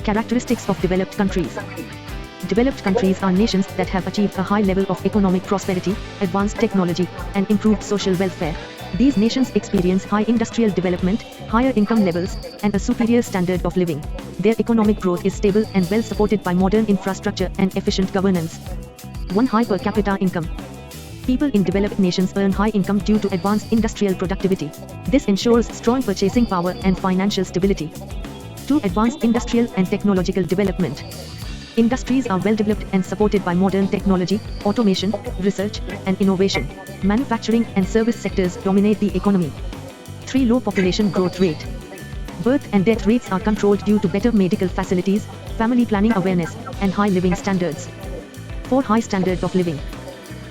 Characteristics of developed countries. Developed countries are nations that have achieved a high level of economic prosperity, advanced technology, and improved social welfare. These nations experience high industrial development, higher income levels, and a superior standard of living. Their economic growth is stable and well supported by modern infrastructure and efficient governance. 1. High per capita income. People in developed nations earn high income due to advanced industrial productivity. This ensures strong purchasing power and financial stability. 2. Advanced industrial and technological development. Industries are well developed and supported by modern technology, automation, research, and innovation. Manufacturing and service sectors dominate the economy. 3. Low population growth rate. Birth and death rates are controlled due to better medical facilities, family planning awareness, and high living standards. 4. High standard of living.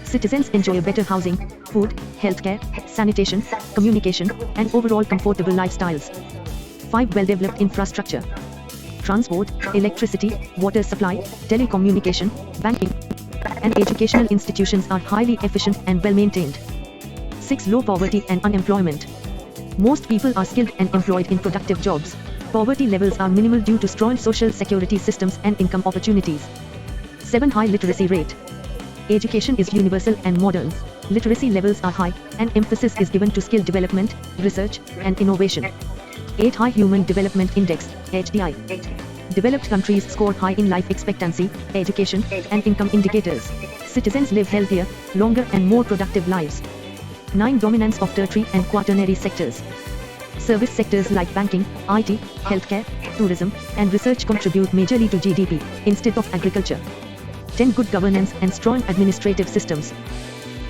Citizens enjoy better housing, food, healthcare, sanitation, communication, and overall comfortable lifestyles. 5. Well-developed infrastructure. Transport, electricity, water supply, telecommunication, banking, and educational institutions are highly efficient and well-maintained. 6. Low poverty and unemployment. Most people are skilled and employed in productive jobs. Poverty levels are minimal due to strong social security systems and income opportunities. 7. High literacy rate. Education is universal and modern. Literacy levels are high, and emphasis is given to skill development, research, and innovation. 8. High Human Development Index, HDI. Developed countries score high in life expectancy, education, and income indicators. Citizens live healthier, longer and more productive lives. 9. Dominance of tertiary and quaternary sectors. Service sectors like banking, IT, healthcare, tourism, and research contribute majorly to GDP, instead of agriculture. 10. Good governance and strong administrative systems.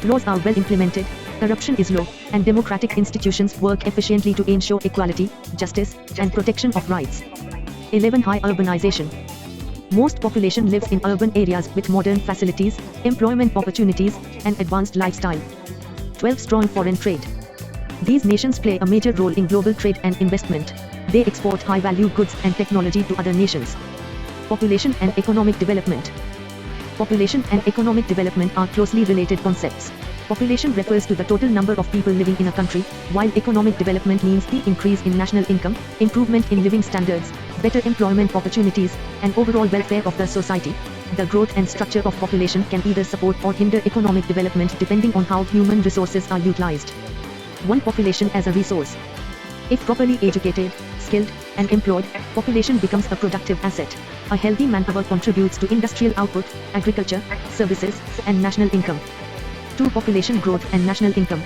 Laws are well implemented, corruption is low, and democratic institutions work efficiently to ensure equality, justice, and protection of rights. 11. High urbanization. Most population lives in urban areas with modern facilities, employment opportunities, and advanced lifestyle. 12. Strong foreign trade. These nations play a major role in global trade and investment. They export high-value goods and technology to other nations. Population and economic development. Population and economic development are closely related concepts. Population refers to the total number of people living in a country, while economic development means the increase in national income, improvement in living standards, better employment opportunities, and overall welfare of the society. The growth and structure of population can either support or hinder economic development depending on how human resources are utilized. 1. Population as a resource. If properly educated, skilled, and employed, population becomes a productive asset. A healthy manpower contributes to industrial output, agriculture, services, and national income. 2. Population growth and national income.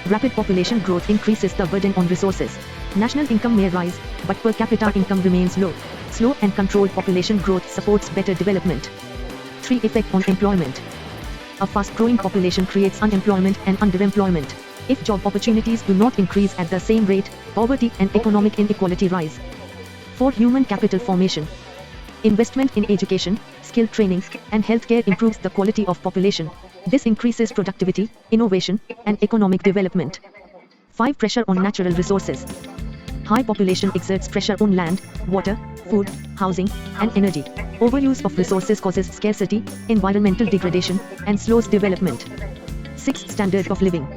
Rapid population growth increases the burden on resources. National income may rise, but per capita income remains low. Slow and controlled population growth supports better development. 3. Effect on employment. A fast-growing population creates unemployment and underemployment. If job opportunities do not increase at the same rate, poverty and economic inequality rise. 4. Human capital formation. Investment in education, skill training, and healthcare improves the quality of population. This increases productivity, innovation, and economic development. 5. Pressure on natural resources. High population exerts pressure on land, water, food, housing, and energy. Overuse of resources causes scarcity, environmental degradation, and slows development. 6. Standard of living.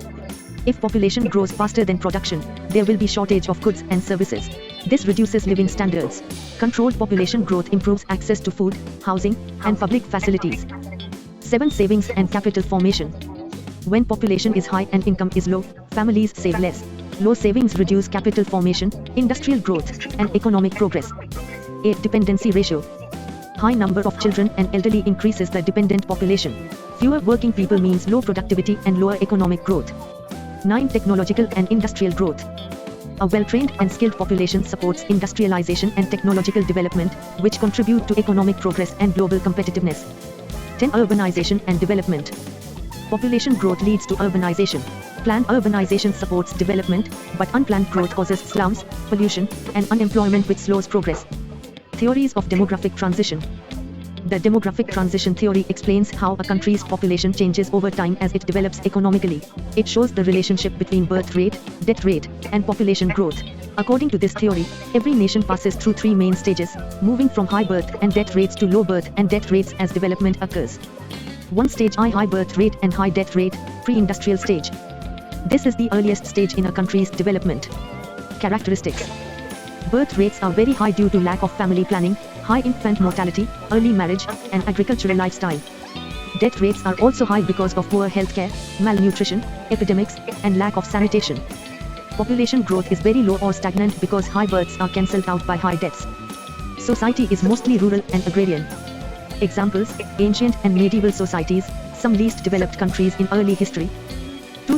If population grows faster than production, there will be shortage of goods and services. This reduces living standards. Controlled population growth improves access to food, housing, and public facilities. 7. Savings and capital formation. When population is high and income is low, families save less. Low savings reduce capital formation, industrial growth, and economic progress. 8. Dependency ratio. High number of children and elderly increases the dependent population. Fewer working people means low productivity and lower economic growth. 9. Technological and industrial growth. A well-trained and skilled population supports industrialization and technological development, which contribute to economic progress and global competitiveness. 10. Urbanization and development. Population growth leads to urbanization. Planned urbanization supports development, but unplanned growth causes slums, pollution, and unemployment which slows progress. Theories of demographic transition. The demographic transition theory explains how a country's population changes over time as it develops economically. It shows the relationship between birth rate, death rate, and population growth. According to this theory, every nation passes through 3 main stages, moving from high birth and death rates to low birth and death rates as development occurs. 1 stage I. High birth rate and high death rate, pre-industrial stage. This is the earliest stage in a country's development. Characteristics. Birth rates are very high due to lack of family planning, high infant mortality, early marriage, and agricultural lifestyle. Death rates are also high because of poor healthcare, malnutrition, epidemics, and lack of sanitation. Population growth is very low or stagnant because high births are cancelled out by high deaths. Society is mostly rural and agrarian. Examples: ancient and medieval societies, some least developed countries in early history.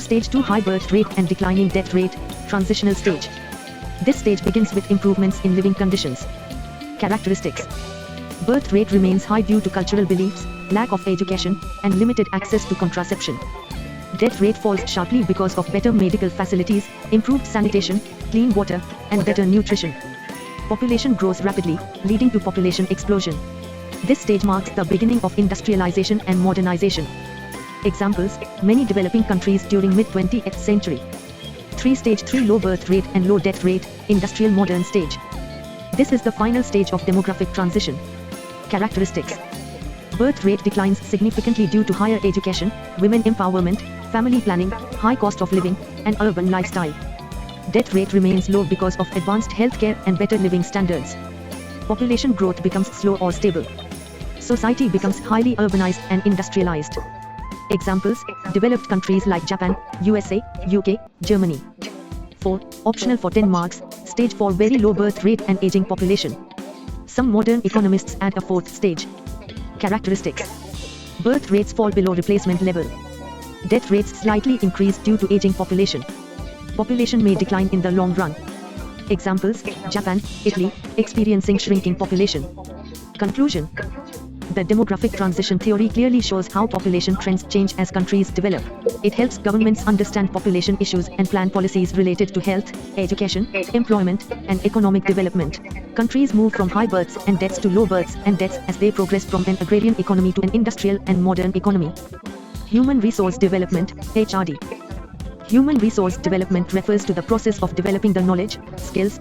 Stage 2 high birth rate and declining death rate, transitional stage. This stage begins with improvements in living conditions. Characteristics: birth rate remains high due to cultural beliefs, lack of education, and limited access to contraception. Death rate falls sharply because of better medical facilities, improved sanitation, clean water, and better nutrition. Population grows rapidly, leading to population explosion. This stage marks the beginning of industrialization and modernization. Examples: many developing countries during mid-20th century. Stage 3 low birth rate and low death rate, industrial modern stage. This is the final stage of demographic transition. Characteristics: birth rate declines significantly due to higher education, women empowerment, family planning, high cost of living, and urban lifestyle. Death rate remains low because of advanced healthcare and better living standards. Population growth becomes slow or stable. Society becomes highly urbanized and industrialized. Examples: developed countries like Japan, USA, UK, Germany. 4. Optional for 10 marks, stage 4 very low birth rate and aging population. Some modern economists add a fourth stage. Characteristics: birth rates fall below replacement level. Death rates slightly increase due to aging population. Population may decline in the long run. Examples: Japan, Italy, experiencing shrinking population. Conclusion: the demographic transition theory clearly shows how population trends change as countries develop. It helps governments understand population issues and plan policies related to health, education, employment, and economic development. Countries move from high births and deaths to low births and deaths as they progress from an agrarian economy to an industrial and modern economy. Human resource development, HRD. Human resource development refers to the process of developing the knowledge, skills,